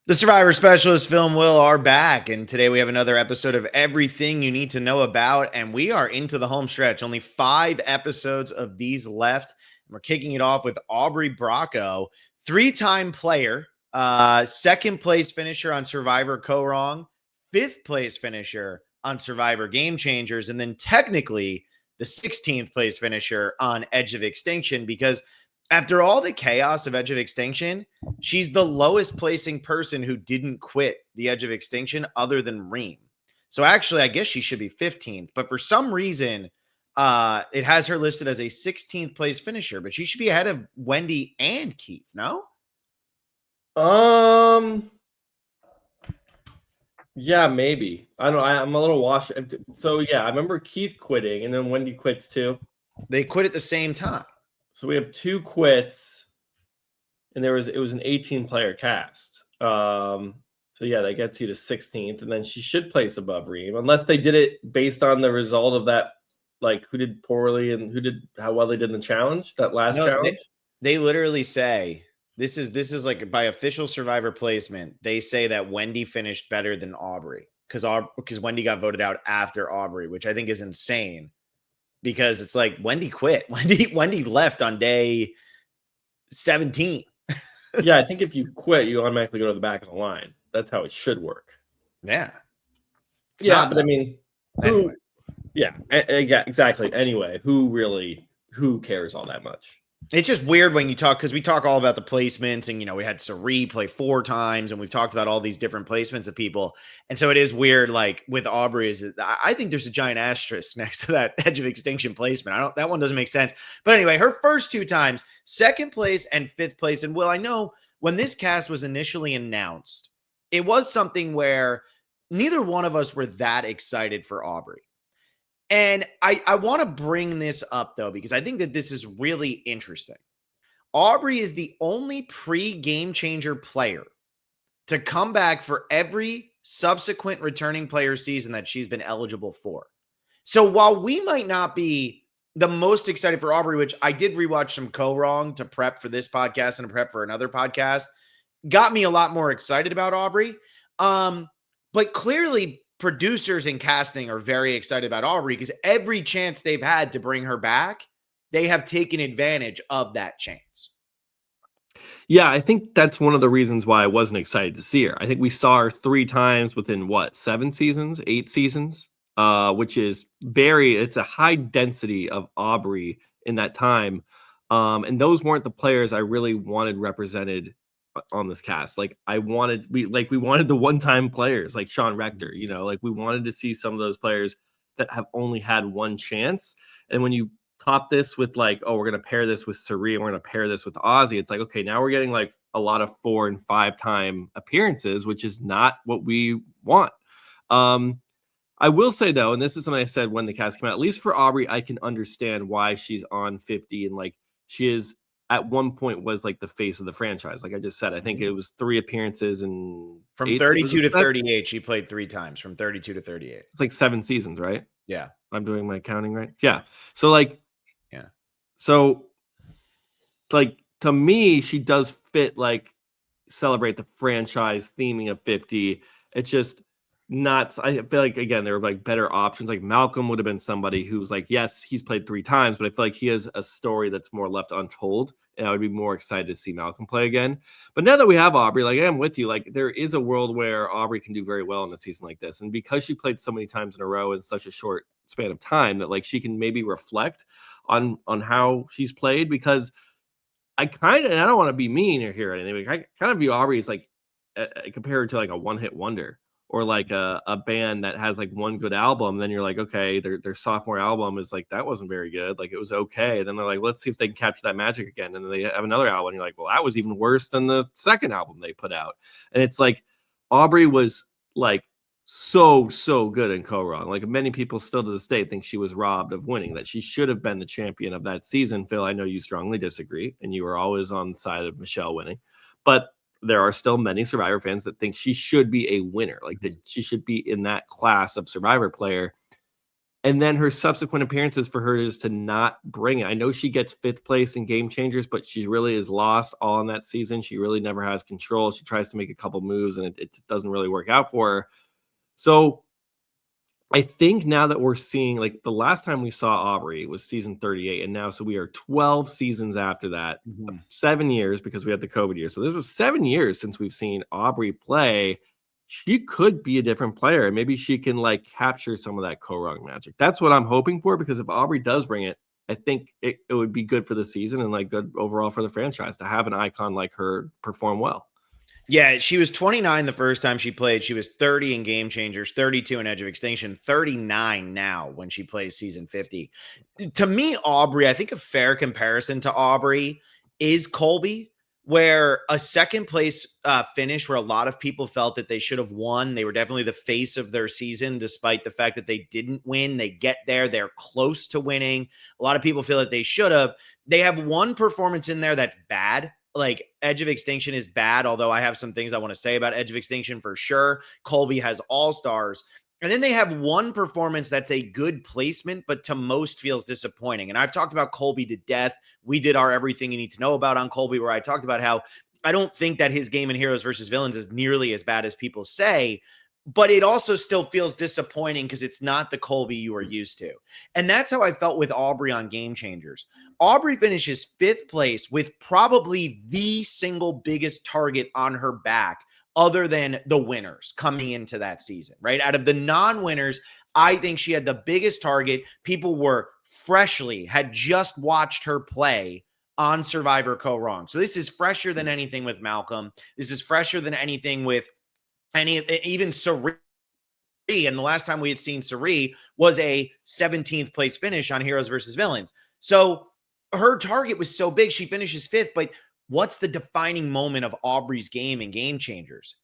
The Survivor Specialist Phil and Will are back, and today we have another episode of Everything You Need to Know About, and we are into the home stretch. Only 5 episodes of these left, and we're kicking it off with Aubry Bracco, 3-time player, second place finisher on Survivor Co-Wrong, 5th place finisher on Survivor Game Changers, and then technically the 16th place finisher on Edge of Extinction, because after all the chaos of Edge of Extinction, she's the lowest placing person who didn't quit the Edge of Extinction other than Reem. So actually, I guess she should be 15th, but for some reason, it has her listed as a 16th place finisher, but she should be ahead of Wendy and Keith, no? Yeah, maybe. I don't know. I'm a little washed. So yeah, I remember Keith quitting, and then Wendy quits too. They quit at the same time. So we have 2 quits, and it was an 18-player cast. So yeah, that gets you to 16th, and then she should place above Reem, unless they did it based on the result of that, like who did poorly and how well they did in the challenge, that last challenge. They literally say this is like by official Survivor placement. They say that Wendy finished better than Aubry because Wendy got voted out after Aubry, which I think is insane. Because it's like Wendy quit. Wendy left on day 17. Yeah, I think if you quit, you automatically go to the back of the line. That's how it should work. Yeah. But I mean, anyway. Yeah, exactly. Anyway, who cares all that much? It's just weird when you talk, because we talk all about the placements, and we had Sari play 4 times, and we've talked about all these different placements of people, and so it is weird. Like with Aubry, I think there's a giant asterisk next to that Edge of Extinction placement. That one doesn't make sense. But anyway, her first 2 times, 2nd place and 5th place. And Will, I know when this cast was initially announced, it was something where neither one of us were that excited for Aubry. And I want to bring this up, though, because I think that this is really interesting. Aubry is the only pre-game changer player to come back for every subsequent returning player season that she's been eligible for. So while we might not be the most excited for Aubry, which I did rewatch some Co-Wrong to prep for this podcast and to prep for another podcast, got me a lot more excited about Aubry. But clearly, producers and casting are very excited about Aubry because every chance they've had to bring her back, they have taken advantage of that chance. Yeah, I think that's one of the reasons why I wasn't excited to see her. I think we saw her 3 times within 7 seasons, 8 seasons, which is it's a high density of Aubry in that time. And those weren't the players I really wanted represented on this cast. Like we wanted the one-time players like Sean Rector, like we wanted to see some of those players that have only had one chance. And when you top this with like, oh, we're going to pair this with Sari and we're going to pair this with Ozzy, it's like, okay, now we're getting like a lot of 4- and 5-time appearances, which is not what we want. I will say though, and this is something I said when the cast came out, at least for Aubry, I can understand why she's on 50, and like she is at one point was like the face of the franchise. Like I just said, I think it was 3 appearances and from 32 to 38. She played 3 times from 32 to 38. It's like 7 seasons, right? Yeah. I'm doing my counting right. Yeah. So like, yeah. So like to me, she does fit like celebrate the franchise theming of 50. It's just not, I feel like, again, there were like better options. Like Malcolm would have been somebody who's like, yes, he's played 3 times, but I feel like he has a story that's more left untold, and I would be more excited to see Malcolm play again. But now that we have Aubry, like I'm with you, like there is a world where Aubry can do very well in a season like this, and because she played so many times in a row in such a short span of time, that like she can maybe reflect on how she's played. Because I kind of, and I don't want to be mean or hear anything, but I kind of view Aubry as like compared to like a one-hit wonder, or like a band that has like one good album. Then you're like, okay, their sophomore album is like, that wasn't very good. Like it was okay. Then they're like, let's see if they can capture that magic again. And then they have another album. And you're like, well, that was even worse than the second album they put out. And it's like, Aubry was like so good in Co-Wrong. Like many people still to this day think she was robbed of winning, that she should have been the champion of that season. Phil, I know you strongly disagree, and you were always on the side of Michelle winning. But there are still many Survivor fans that think she should be a winner, like that she should be in that class of Survivor player. And then her subsequent appearances for her is to not bring it. I know she gets 5th place in Game Changers, but she really is lost all in that season. She really never has control. She tries to make a couple moves, and it doesn't really work out for her. So I think now that we're seeing, like, the last time we saw Aubrey was season 38, and now so we are 12 seasons after that, 7 years because we had the COVID year. So this was 7 years since we've seen Aubrey play. She could be a different player, and maybe she can like capture some of that Korong magic. That's what I'm hoping for, because if Aubrey does bring it, I think it would be good for the season and like good overall for the franchise to have an icon like her perform well. Yeah, she was 29 the first time she played. She was 30 in Game Changers, 32 in Edge of Extinction, 39 now when she plays season 50. To me, Aubrey, I think a fair comparison to Aubrey is Colby, where a second place finish where a lot of people felt that they should have won. They were definitely the face of their season, despite the fact that they didn't win. They get there, they're close to winning. A lot of people feel that they should have. They have one performance in there that's bad. Like, Edge of Extinction is bad, although I have some things I want to say about Edge of Extinction for sure. Colby has all-stars. And then they have one performance that's a good placement, but to most feels disappointing. And I've talked about Colby to death. We did our Everything You Need to Know About on Colby, where I talked about how I don't think that his game in Heroes versus Villains is nearly as bad as people say, but it also still feels disappointing because it's not the Colby you are used to. And that's how I felt with Aubrey on Game Changers. Aubrey finishes 5th place with probably the single biggest target on her back other than the winners coming into that season, right? Out of the non-winners, I think she had the biggest target. People had just watched her play on Survivor Korong. So this is fresher than anything with Malcolm. This is fresher than anything with even Sari. And the last time we had seen Sari was a 17th place finish on Heroes versus Villains. So her target was so big, she finishes 5th. But what's the defining moment of Aubrey's game in Game Changers?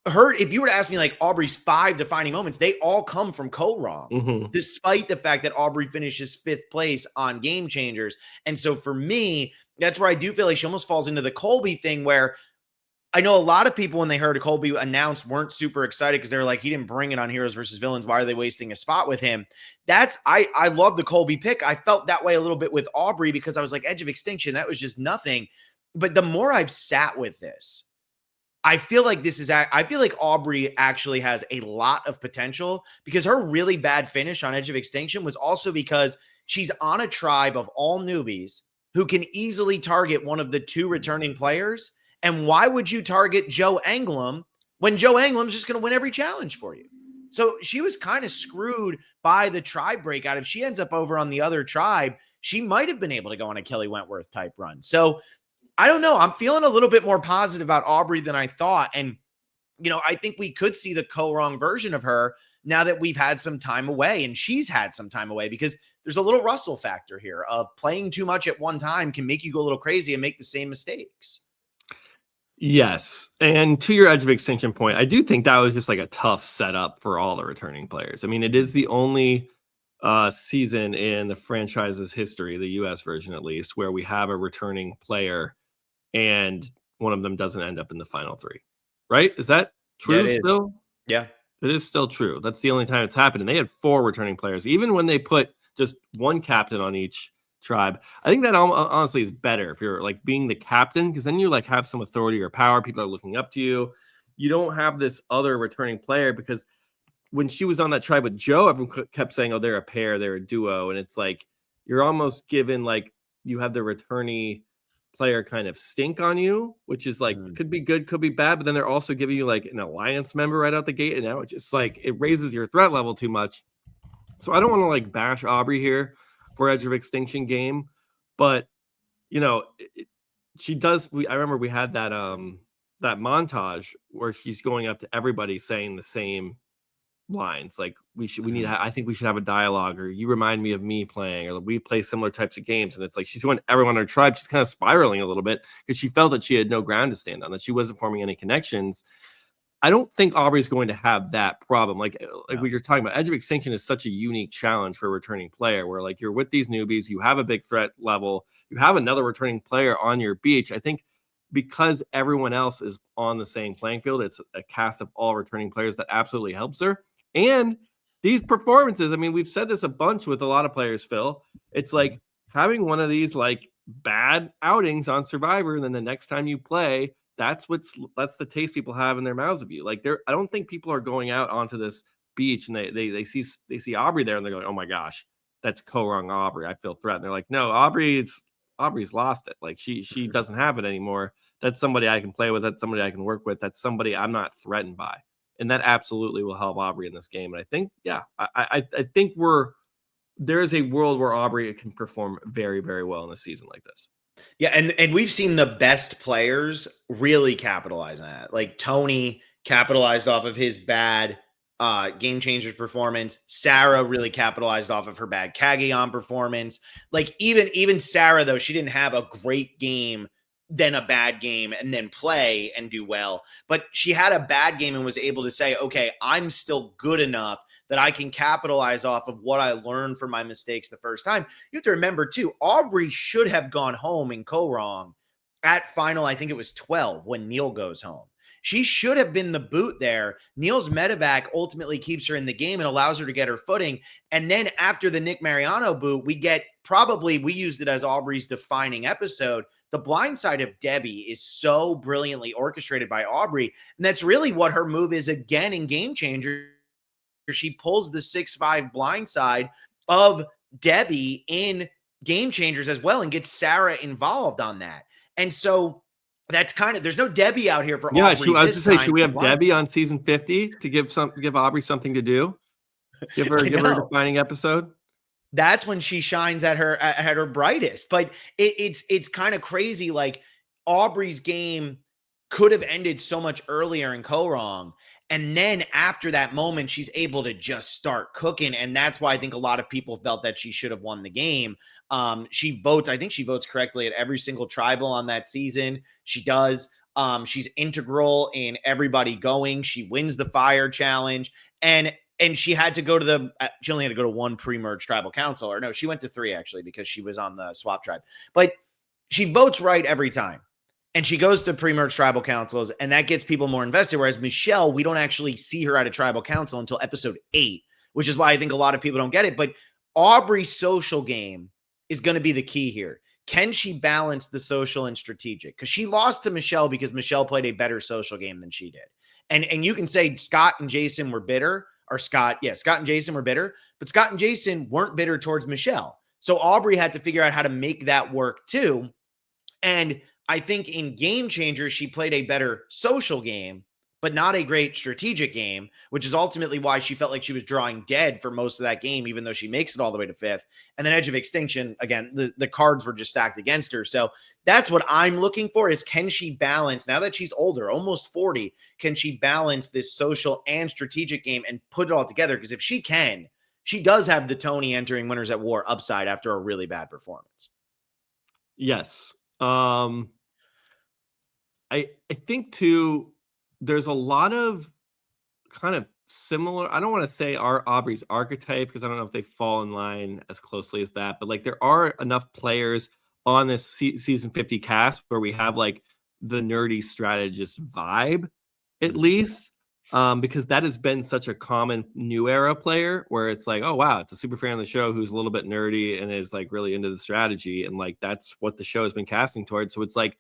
If you were to ask me like Aubrey's 5 defining moments, they all come from Korong, despite the fact that Aubrey finishes 5th place on Game Changers. And so for me, that's where I do feel like she almost falls into the Colby thing, where I know a lot of people, when they heard Colby announced, weren't super excited because they were like, he didn't bring it on Heroes versus Villains. Why are they wasting a spot with him? I love the Colby pick. I felt that way a little bit with Aubrey because I was like, Edge of Extinction, that was just nothing. But the more I've sat with this, I feel like Aubrey actually has a lot of potential, because her really bad finish on Edge of Extinction was also because she's on a tribe of all newbies who can easily target one of the 2 returning players. And why would you target Joe Anglam when Joe Anglam's just going to win every challenge for you? So she was kind of screwed by the tribe breakout. If she ends up over on the other tribe, she might have been able to go on a Kelly Wentworth type run. So I don't know. I'm feeling a little bit more positive about Aubrey than I thought. And, I think we could see the Korong version of her now that we've had some time away and she's had some time away, because there's a little Russell factor here of playing too much at one time can make you go a little crazy and make the same mistakes. Yes. And to your Edge of Extinction point, I do think that was just like a tough setup for all the returning players. I mean, it is the only season in the franchise's history, the US version at least, where we have a returning player and one of them doesn't end up in the final 3. Right? Is that true still? Yeah. It is still true. That's the only time it's happened. And they had 4 returning players, even when they put just one captain on each tribe. I think that honestly is better if you're like being the captain, because then you like have some authority or power. People are looking up to you. You don't have this other returning player, because when she was on that tribe with Joe, everyone kept saying, oh, they're a pair, they're a duo. And it's like, you're almost given like you have the returnee player kind of stink on you, which is like, could be good, could be bad. But then they're also giving you like an alliance member right out the gate. And now it just like, it raises your threat level too much. So I don't want to like bash Aubry here for Edge of Extinction game, but she does. I remember we had that that montage where she's going up to everybody saying the same lines, like I think we should have a dialogue, or you remind me of me playing, or we play similar types of games. And it's like she's going to everyone on her tribe. She's kind of spiraling a little bit because she felt that she had no ground to stand on, that she wasn't forming any connections. I don't think Aubrey's going to have that problem. Like what you're talking about, Edge of Extinction is such a unique challenge for a returning player, where like you're with these newbies, you have a big threat level, you have another returning player on your beach. I think because everyone else is on the same playing field, it's a cast of all returning players that absolutely helps her. And these performances, I mean, we've said this a bunch with a lot of players, Phil. It's like having one of these like bad outings on Survivor, and then the next time you play, that's the taste people have in their mouths of you. Like I don't think people are going out onto this beach and they see Aubry there and they're going, oh my gosh, that's co-wrong Aubry. I feel threatened. They're like, no, Aubrey's lost it. Like she doesn't have it anymore. That's somebody I can play with. That's somebody I can work with. That's somebody I'm not threatened by. And that absolutely will help Aubry in this game. And I think, I think there is a world where Aubry can perform very, very well in a season like this. Yeah, and we've seen the best players really capitalize on that. Like Tony capitalized off of his bad Game Changers performance. Sarah really capitalized off of her bad Kagayan performance. Like even Sarah, though, she didn't have a great game, then a bad game, and then play and do well. But she had a bad game and was able to say, okay, I'm still good enough that I can capitalize off of what I learned from my mistakes the first time. You have to remember, too, Aubry should have gone home in co-wrong at final, I think it was 12 when Neil goes home. She should have been the boot there. Neil's medevac ultimately keeps her in the game and allows her to get her footing. And then after the Nick Mariano boot, we used it as Aubry's defining episode. The blind side of Debbie is so brilliantly orchestrated by Aubry. And that's really what her move is again in Game Changer. She pulls the 6'5" blind side of Debbie in Game Changers as well and gets Sarah involved on that. And so that's there's no Debbie out here for Aubry. I was to say, should we have Debbie on season 50 to give Aubry something to do? Give her a defining episode. That's when she shines at her brightest. But it's kind of crazy. Like Aubry's game could have ended so much earlier in co-wrong. And then after that moment, she's able to just start cooking. And that's why I think a lot of people felt that she should have won the game. I think she votes correctly at every single tribal on that season. She does. She's integral in everybody going. She wins the fire challenge. And she had to go to she only had to go to one pre-merge tribal council. Or no, she went to 3 actually because she was on the swap tribe. But she votes right every time. And she goes to pre-merge tribal councils, and that gets people more invested. Whereas Michelle, we don't actually see her at a tribal council until episode 8, which is why I think a lot of people don't get it. But Aubry's social game is going to be the key here. Can she balance the social and strategic? Because she lost to Michelle because Michelle played a better social game than she did. And you can say Scott and Jason were bitter, or Scott and Jason were bitter, but Scott and Jason weren't bitter towards Michelle. So Aubry had to figure out how to make that work too. And I think in Game Changers, she played a better social game, but not a great strategic game, which is ultimately why she felt like she was drawing dead for most of that game, even though she makes it all the way to 5th. And then Edge of Extinction, again, the cards were just stacked against her. So that's what I'm looking for is, can she balance, now that she's older, almost 40, can she balance this social and strategic game and put it all together? Because if she can, she does have the Tony entering Winners at War upside after a really bad performance. Yes. I think too, there's a lot of kind of similar, I don't want to say Aubry's archetype, because I don't know if they fall in line as closely as that, but like there are enough players on this season 50 cast where we have like the nerdy strategist vibe, at least, because that has been such a common new era player where it's like, oh wow, it's a super fan of the show who's a little bit nerdy and is like really into the strategy, and like that's what the show has been casting towards. So it's like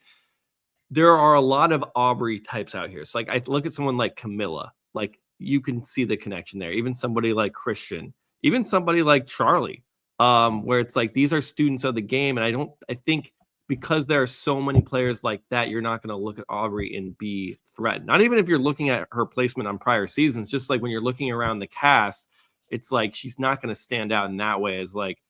there are a lot of Aubry types out here. So like I look at someone like Camilla, like you can see the connection there. Even somebody like Christian, even somebody like Charlie, where it's like these are students of the game. And I think because there are so many players like that, you're not going to look at Aubry and be threatened. Not even if you're looking at her placement on prior seasons, just like when you're looking around the cast, it's like she's not going to stand out in that way as like,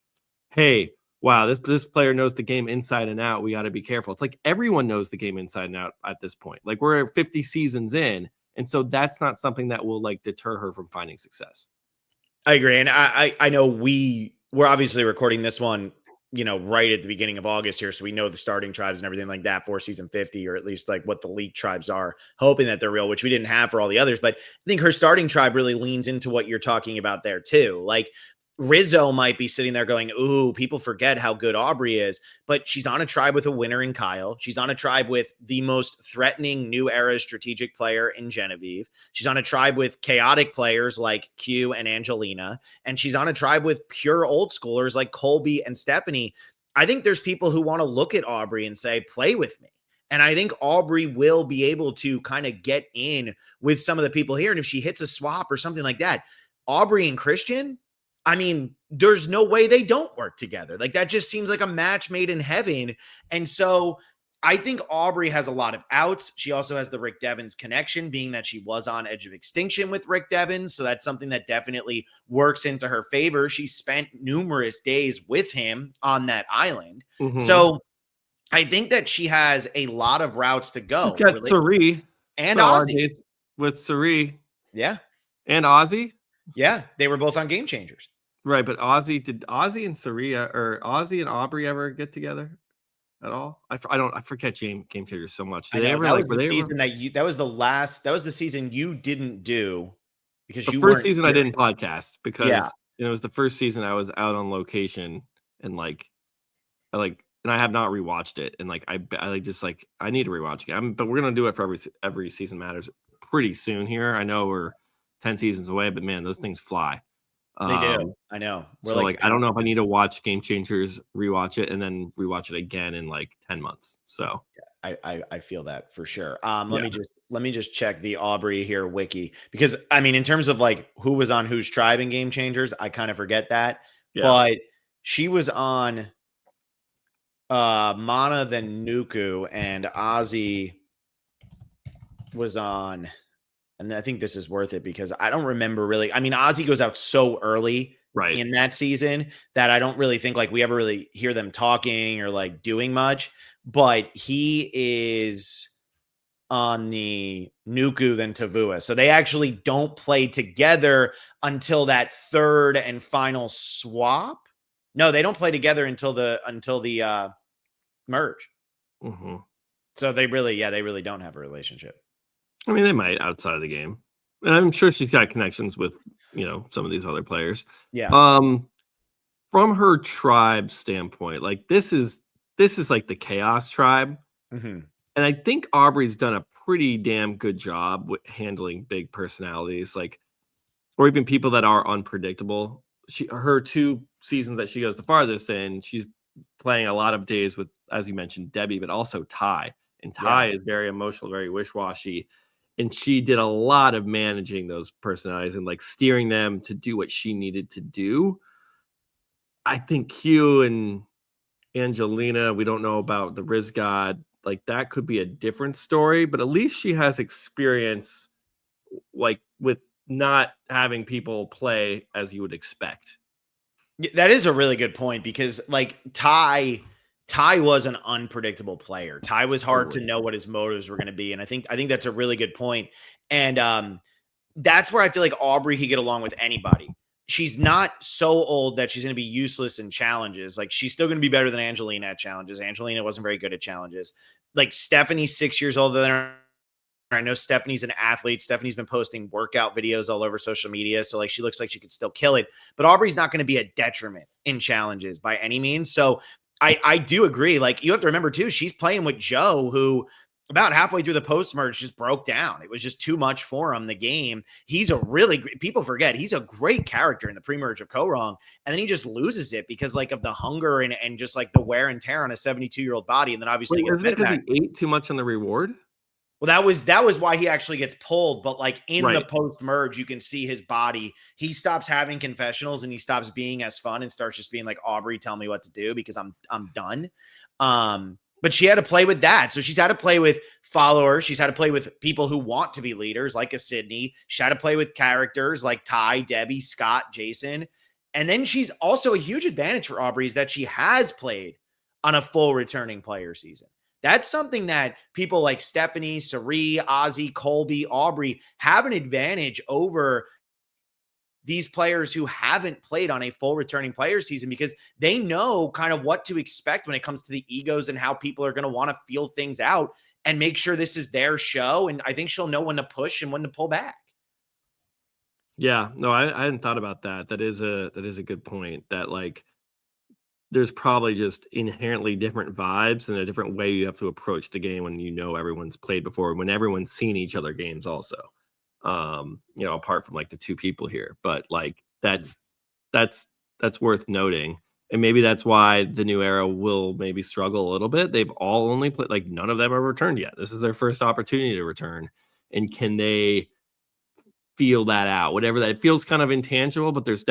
hey, wow, this player knows the game inside and out. We got to be careful. It's like everyone knows the game inside and out at this point. Like we're 50 seasons in. And so that's not something that will like deter her from finding success. I agree. And I know we're obviously recording this one, right at the beginning of August here. So we know the starting tribes and everything like that for season 50, or at least like what the league tribes are, hoping that they're real, which we didn't have for all the others. But I think her starting tribe really leans into what you're talking about there too. Like Rizzo might be sitting there going, ooh, people forget how good Aubry is, but she's on a tribe with a winner in Kyle. She's on a tribe with the most threatening new era strategic player in Genevieve. She's on a tribe with chaotic players like Q and Angelina. And she's on a tribe with pure old schoolers like Colby and Stephanie. I think there's people who want to look at Aubry and say, play with me. And I think Aubry will be able to kind of get in with some of the people here. And if she hits a swap or something like that, Aubry and Christian, I mean, there's no way they don't work together. Like that just seems like a match made in heaven. And so I think Aubry has a lot of outs. She also has the Rick Devens connection, being that she was on Edge of Extinction with Rick Devens. So that's something that definitely works into her favor. She spent numerous days with him on that island. Mm-hmm. So I think that she has a lot of routes to go. She's got Sari and Ozzy. With Sari. Yeah. And Ozzy. Yeah. They were both on Game Changers. Right, but did Ozzy and Saria or Ozzy and Aubry ever get together at all? I forget Game Changers so much. Did they ever that was the season you didn't do because the first season I didn't podcast because it was the first season I was out on location and I have not rewatched it and I need to rewatch it. But we're gonna do it for every season matters pretty soon here. I know we're 10 seasons away, but man, those things fly. They do. I know. I don't know if I need to watch Game Changers, rewatch it, and then rewatch it again in 10 months. So I feel that for sure. Let me just check the Aubry here wiki because I mean, in terms of who was on whose tribe in Game Changers, I kind of forget that. Yeah. But she was on Mana then Nuku, and Ozzy was on. And I think this is worth it because I don't remember really. I mean, Ozzy goes out so early in that season that I don't really think we ever really hear them talking or doing much. But he is on the Nuku then Tavua. So they actually don't play together until that third and final swap. No, they don't play together until the merge. Mm-hmm. So they really don't have a relationship. I mean, they might outside of the game. And I'm sure she's got connections with, some of these other players. Yeah. From her tribe standpoint, this is the chaos tribe. Mm-hmm. And I think Aubry's done a pretty damn good job with handling big personalities, or even people that are unpredictable. Her 2 seasons that she goes the farthest in, she's playing a lot of days with, as you mentioned, Debbie, but also Ty. And Ty is very emotional, very wish-washy. And she did a lot of managing those personalities and steering them to do what she needed to do. I think Q and Angelina, we don't know about the Riz God. That could be a different story, but at least she has experience with not having people play as you would expect. That is a really good point because Ty was an unpredictable player. Ty was hard to know what his motives were going to be. And I think that's a really good point. And that's where I feel like Aubry could get along with anybody. She's not so old that she's going to be useless in challenges. She's still going to be better than Angelina at challenges. Angelina wasn't very good at challenges. Stephanie's 6 years older than her. I know Stephanie's an athlete. Stephanie's been posting workout videos all over social media. So she looks like she could still kill it, but Aubry's not going to be a detriment in challenges by any means. So I do agree. You have to remember too, she's playing with Joe, who about halfway through the post merge just broke down. It was just too much for him. The game. He's a really great, people forget he's a great character in the pre-merge of Ko-Rong. And then he just loses it because of the hunger and just the wear and tear on a 72-year-old body. And then obviously isn't it because he ate too much on the reward? Well, that was why he actually gets pulled. But in the post merge, you can see his body. He stops having confessionals and he stops being as fun and starts just being Aubry, tell me what to do because I'm done. But she had to play with that. So she's had to play with followers. She's had to play with people who want to be leaders, like a Sydney. She had to play with characters like Ty, Debbie, Scott, Jason. And then she's also a huge advantage for Aubry is that she has played on a full returning player season. That's something that people like Stephanie, Sari, Ozzy, Colby, Aubry have an advantage over these players who haven't played on a full returning player season because they know kind of what to expect when it comes to the egos and how people are going to want to feel things out and make sure this is their show. And I think she'll know when to push and when to pull back. Yeah, no, I hadn't thought about that. That is a good point. That like there's probably just inherently different vibes and a different way you have to approach the game when you know everyone's played before, when everyone's seen each other games also. Apart from like the two people here. But like that's that's worth noting. And maybe that's why the new era will maybe struggle a little bit. They've all only played, like none of them have returned yet. This is their first opportunity to return. And can they feel that out? Whatever that, it feels kind of intangible, but there's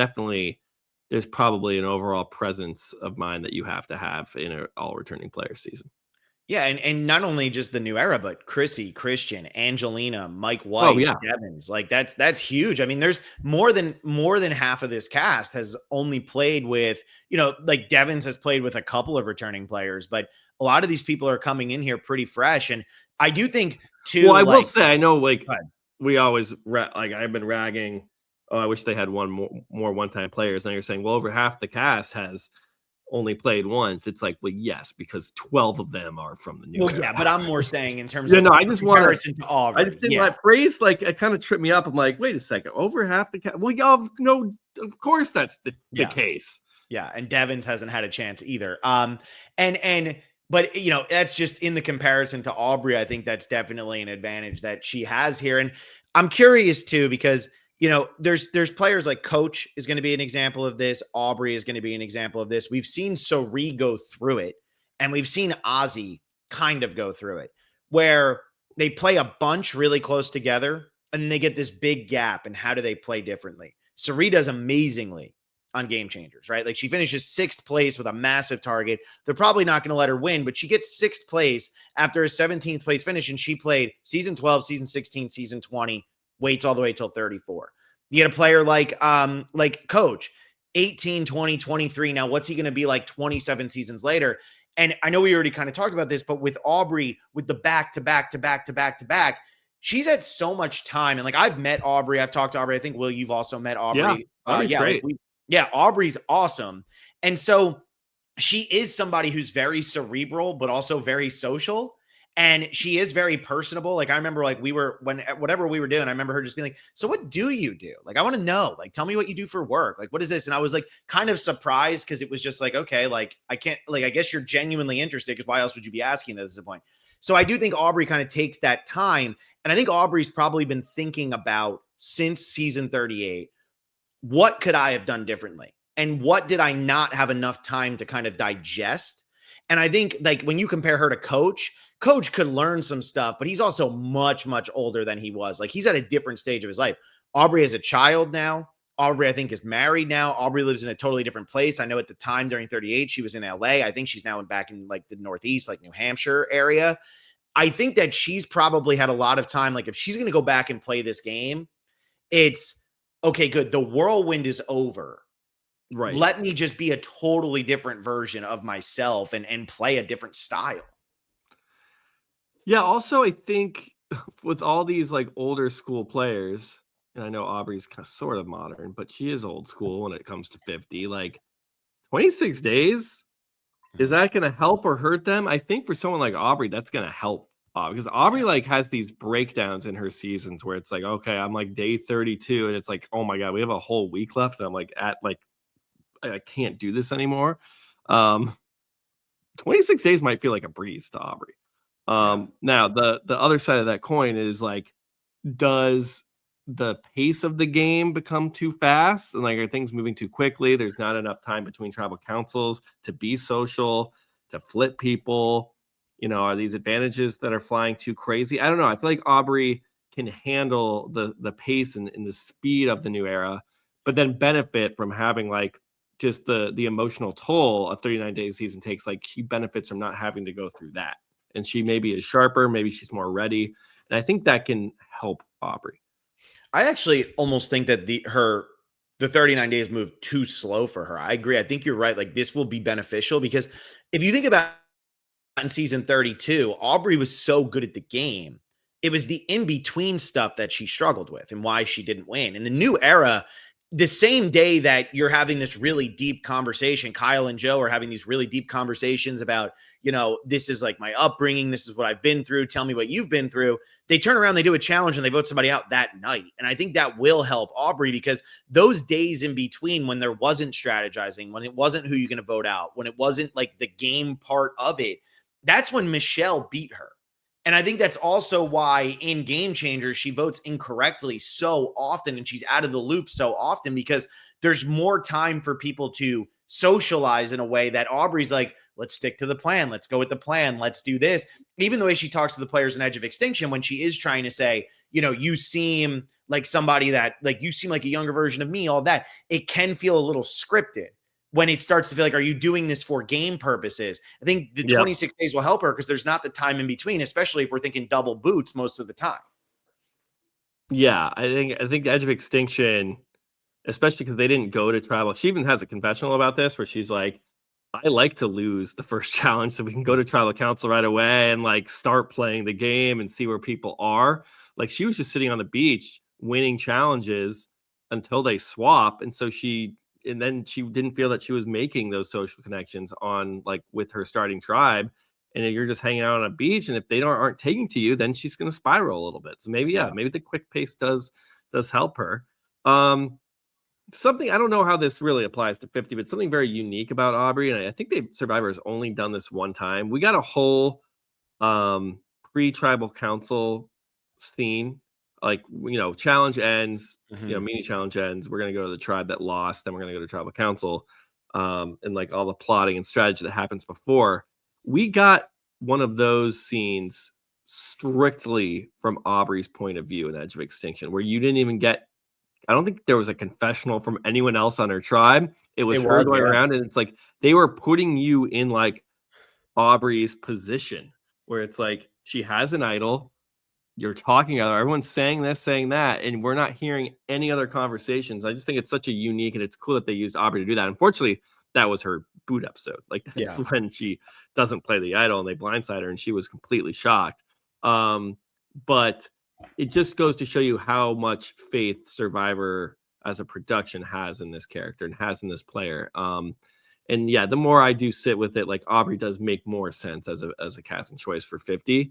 probably an overall presence of mind that you have to have in an all returning player season. Yeah, and not only just the new era, but Chrissy, Christian, Angelina, Mike Oh White, yeah. Devins. Like that's huge. I mean, there's more than half of this cast has only played with, like Devins has played with a couple of returning players, but a lot of these people are coming in here pretty fresh. And I do think Well, too, I will like, say, I know, like go ahead. we always like I've been ragging. Oh, I wish they had more one time players. And you're saying, well, over half the cast has only played once. It's like, well, yes, because 12 of them are from the new Well, era. yeah, but I'm more saying in terms Yeah, of no, I just want to. comparison to I just Aubrey. didn't Yeah. that phrase like it kind of tripped me up. I'm like, wait a second, over half the cast. Well, y'all no, of course that's the Yeah. case. Yeah, and Devins hasn't had a chance either. And but that's just in the comparison to Aubrey. I think that's definitely an advantage that she has here. And I'm curious too because there's players like Coach is going to be an example of this. Aubrey is going to be an example of this. We've seen Sari go through it, and we've seen Ozzy kind of go through it, where they play a bunch really close together, and then they get this big gap. And how do they play differently? Sari does amazingly on Game Changers, right? Like she finishes sixth place with a massive target. They're probably not going to let her win, but she gets sixth place after a 17th place finish. And she played season 12, season 16, season 20, waits all the way till 34. You get a player like Coach, 18, 20, 23. Now, what's he going to be like 27 seasons later? And I know we already kind of talked about this, but with Aubrey, with the back to back to back to back to back, she's had so much time. And like I've met Aubrey, I've talked to Aubrey. I think Will, you've also met Yeah, Aubrey. Aubrey's Yeah, like great. Aubrey's awesome. And so she is somebody who's very cerebral, but also very social. And she is very personable. Like I remember like whatever we were doing, I remember her just being like, so what do you do? Like, I want to know, like, tell me what you do for work. Like, what is this? And I was like kind of surprised because it was just like, okay, like I can't, like, I guess you're genuinely interested because why else would you be asking this at this point? So I do think Aubry kind of takes that time. And I think Aubrey's probably been thinking about since season 38, what could I have done differently? And what did I not have enough time to kind of digest? And I think like when you compare her to Coach could learn some stuff, but he's also much, much older than he was. Like he's at a different stage of his life. Aubrey has a child now. Aubrey, I think, is married now. Aubrey lives in a totally different place. I know at the time during 38, she was in LA. I think she's now back in like the Northeast, like New Hampshire area. I think that she's probably had a lot of time. Like if she's going to go back and play this game, it's okay, good. The whirlwind is over. Right. Let me just be a totally different version of myself and play a different style. Yeah, also I think with all these like older school players, and I know Aubrey's kind of sort of modern, but she is old school when it comes to 50. Like 26 days, is that going to help or hurt them? I think for someone like Aubrey, that's going to help because Aubrey like has these breakdowns in her seasons where it's like, okay, I'm like day 32, and it's like, oh my god, we have a whole week left, and I'm like at like I can't do this anymore. 26 days might feel like a breeze to Aubrey. Now the other side of that coin is like, does the pace of the game become too fast? And like, are things moving too quickly? There's not enough time between tribal councils to be social, to flip people. Are these advantages that are flying too crazy? I don't know. I feel like Aubrey can handle the pace and the speed of the new era, but then benefit from having like just the emotional toll a 39 day season takes. Like she benefits from not having to go through that. And she maybe is sharper, maybe she's more ready. And I think that can help Aubrey. I actually almost think that the 39 days moved too slow for her. I agree. I think you're right. Like this will be beneficial because if you think about in season 32, Aubrey was so good at the game. It was the in-between stuff that she struggled with and why she didn't win. In the new era, the same day that you're having this really deep conversation, Kyle and Joe are having these really deep conversations about, this is like my upbringing. This is what I've been through. Tell me what you've been through. They turn around, they do a challenge, and they vote somebody out that night. And I think that will help Aubry, because those days in between, when there wasn't strategizing, when it wasn't who you're going to vote out, when it wasn't like the game part of it, that's when Michelle beat her. And I think that's also why in Game Changers, she votes incorrectly so often, and she's out of the loop so often, because there's more time for people to socialize in a way that Aubry's like, let's stick to the plan. Let's go with the plan. Let's do this. Even the way she talks to the players in Edge of Extinction, when she is trying to say, you seem like somebody that, like, you seem like a younger version of me, all that, it can feel a little scripted when it starts to feel like, are you doing this for game purposes? I think the 26 days will help her, because there's not the time in between, especially if we're thinking double boots most of the time. Yeah, I think Edge of Extinction, especially because they didn't go to tribal. She even has a confessional about this where she's like, I like to lose the first challenge so we can go to tribal council right away and like start playing the game and see where people are. Like, she was just sitting on the beach winning challenges until they swap. And then she didn't feel that she was making those social connections with her starting tribe. And you're just hanging out on a beach, and if they aren't taking to you, then she's going to spiral a little bit. So maybe the quick pace does help her. Something, I don't know how this really applies to 50, but something very unique about Aubry, and I think Survivor has only done this one time. We got a whole pre-tribal council scene. Like, challenge ends, mini challenge ends. We're going to go to the tribe that lost. Then we're going to go to tribal council, and like all the plotting and strategy that happens before. We got one of those scenes strictly from Aubry's point of view in Edge of Extinction, where you didn't even get, I don't think there was a confessional from anyone else on her tribe. It was her going around, and it's like they were putting you in like Aubry's position, where it's like she has an idol. You're talking about her. Everyone's saying this, saying that, and we're not hearing any other conversations. I just think it's such a unique, and it's cool that they used Aubry to do that. Unfortunately, that was her boot episode. Like, that's when she doesn't play the idol and they blindside her, and she was completely shocked. But it just goes to show you how much faith Survivor as a production has in this character and has in this player. And yeah, the more I do sit with it, like, Aubry does make more sense as a casting choice for 50.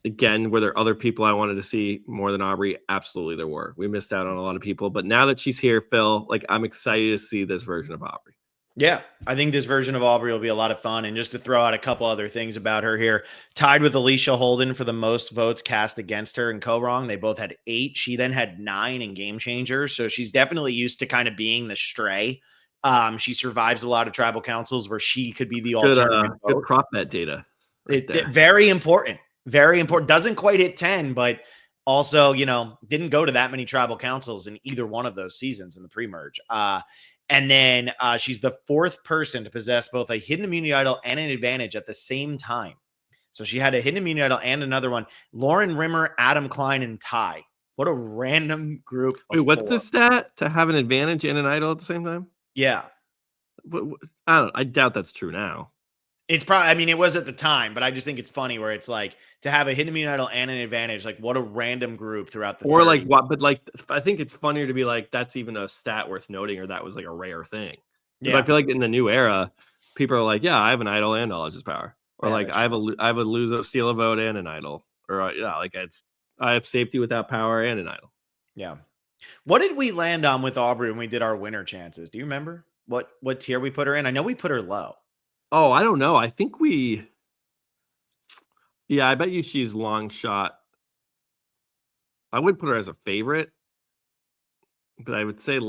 Again, were there other people I wanted to see more than Aubry? Absolutely there were. We missed out on a lot of people, but now that she's here, Phil, like, I'm excited to see this version of Aubry. Yeah, I think this version of Aubry will be a lot of fun. And just to throw out a couple other things about her here, tied with Alicia Holden for the most votes cast against her in Co-Wrong. They both had 8. She then had 9 in Game Changers. So she's definitely used to kind of being the stray. She survives a lot of tribal councils where she could be the alternative. Good prop bet data. Very important. Very important. Doesn't quite hit 10, but also, didn't go to that many tribal councils in either one of those seasons in the pre-merge. And then she's the 4th person to possess both a hidden immunity idol and an advantage at the same time. So she had a hidden immunity idol and another one. Lauren Rimmer, Adam Klein, and Ty. What a random group. Wait, what's the stat to have an advantage and an idol at the same time? Yeah. I doubt that's true now. It's probably, it was at the time, but I just think it's funny where it's like to have a hidden immunity idol and an advantage. Like, what a random group throughout the. Or 30. Like what? But like, I think it's funnier to be like, that's even a stat worth noting, or that was like a rare thing. Because I feel like in the new era, people are like, yeah, I have an idol and knowledge is power, or like I have a lose, steal a vote and an idol, or I have safety without power and an idol. Yeah. What did we land on with Aubry when we did our winner chances? Do you remember what tier we put her in? I know we put her low. Oh, I don't know. I think I bet you she's long shot. I wouldn't put her as a favorite, but I would say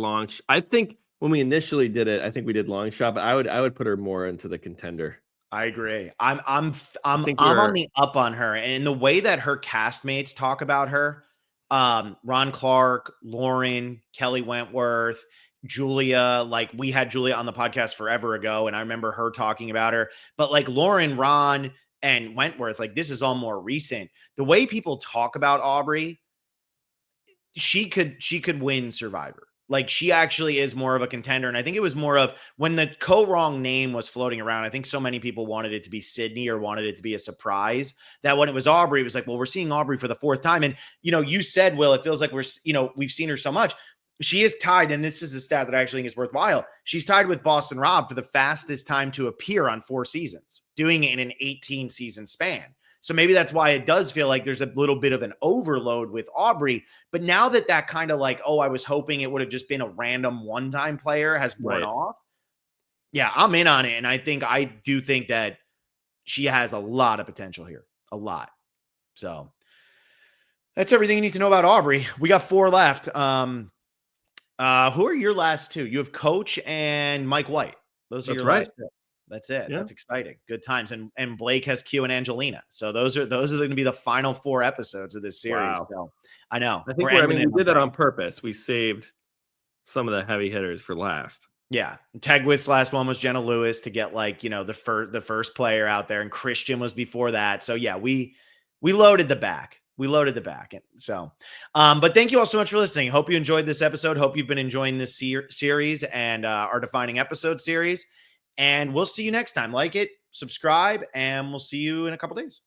I think when we initially did it, I think we did long shot, but I would put her more into the contender. I agree. I'm on the up on her, and the way that her castmates talk about her, Ron Clark, Lauren, Kelly Wentworth, Julia, like, we had Julia on the podcast forever ago, and I remember her talking about her. But like Lauren, Ron, and Wentworth, like, this is all more recent. The way people talk about Aubry, she could win Survivor. Like, she actually is more of a contender. And I think it was more of when the Co-Wrong name was floating around, I think so many people wanted it to be Sydney or wanted it to be a surprise, that when it was Aubry, it was like, well, we're seeing Aubry for the 4th time. And, you said, Will, it feels like we've seen her so much. She is tied, and this is a stat that I actually think is worthwhile. She's tied with Boston Rob for the fastest time to appear on 4 seasons, doing it in an 18 season span. So maybe that's why it does feel like there's a little bit of an overload with Aubry. But now that kind of like, oh, I was hoping it would have just been a random one-time player has worn off. Yeah, I'm in on it. And I do think that she has a lot of potential here. A lot. So that's everything you need to know about Aubry. We got 4 left. Who are your last 2? You have Coach and Mike White. Those are your last 2. That's it. Yeah. That's exciting. Good times. And Blake has Q and Angelina. So those are going to be the final 4 episodes of this series. Wow. So I know. I think we did that on purpose. We saved some of the heavy hitters for last. Yeah. Tegwith's last one was Jenna Lewis to get like, the first player out there, and Christian was before that. So yeah, we loaded the back. So, but thank you all so much for listening. Hope you enjoyed this episode. Hope you've been enjoying this series and our defining episode series. And we'll see you next time. Like it, subscribe, and we'll see you in a couple days.